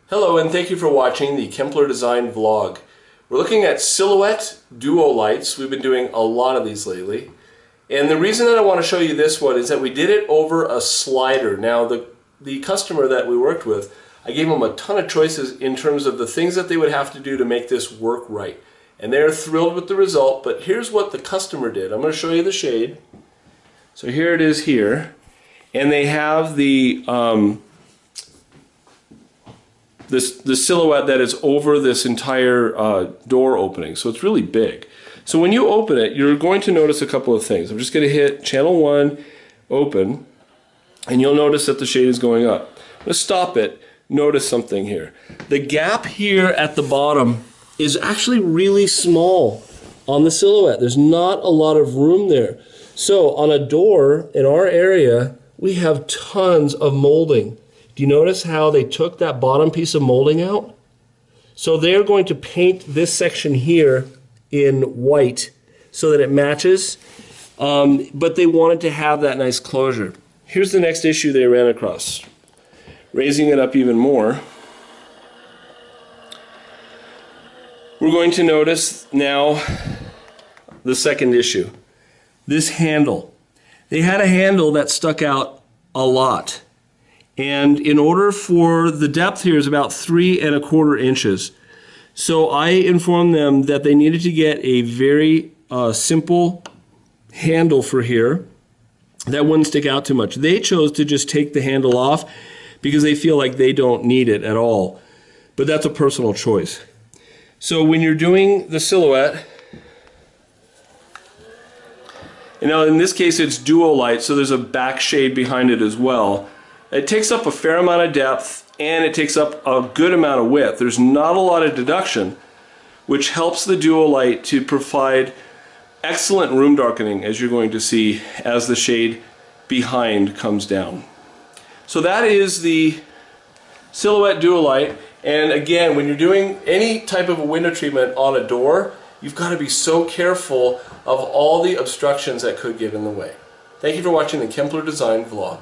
Hello and thank you for watching the Kempler Design vlog. We're looking at silhouette duo lights. We've been doing a lot of these lately. And the reason that I want to show you this one is that we did it over a slider. Now the customer that we worked with, I gave them a ton of choices in terms of the things that they would have to do to make this work right. And they're thrilled with the result, but here's what the customer did. I'm going to show you the shade. So here it is here. And they have the the silhouette that is over this entire door opening, so it's really big. So when you open it, you're going to notice a couple of things. I'm just going to hit channel 1, open, and you'll notice that the shade is going up. Let's stop it. Notice something here. The gap here at the bottom is actually really small on the silhouette. There's not a lot of room there. So on a door in our area, we have tons of molding. Do you notice how they took that bottom piece of molding out? So they're going to paint this section here in white so that it matches, but they wanted to have that nice closure. Here's the next issue they ran across. Raising it up even more, we're going to notice now the second issue. This handle. They had a handle that stuck out a lot. And in order for the depth here is about 3 1/4 inches. So I informed them that they needed to get a very simple handle for here that wouldn't stick out too much. They chose to just take the handle off because they feel like they don't need it at all. But that's a personal choice. So when you're doing the silhouette, you know, in this case it's duo light, so there's a back shade behind it as well. It takes up a fair amount of depth and it takes up a good amount of width. There's not a lot of deduction, which helps the duo light to provide excellent room darkening, as you're going to see as the shade behind comes down. So that is the silhouette duo light. And again, when you're doing any type of a window treatment on a door, you've got to be so careful of all the obstructions that could get in the way. Thank you for watching the Kempler Design vlog.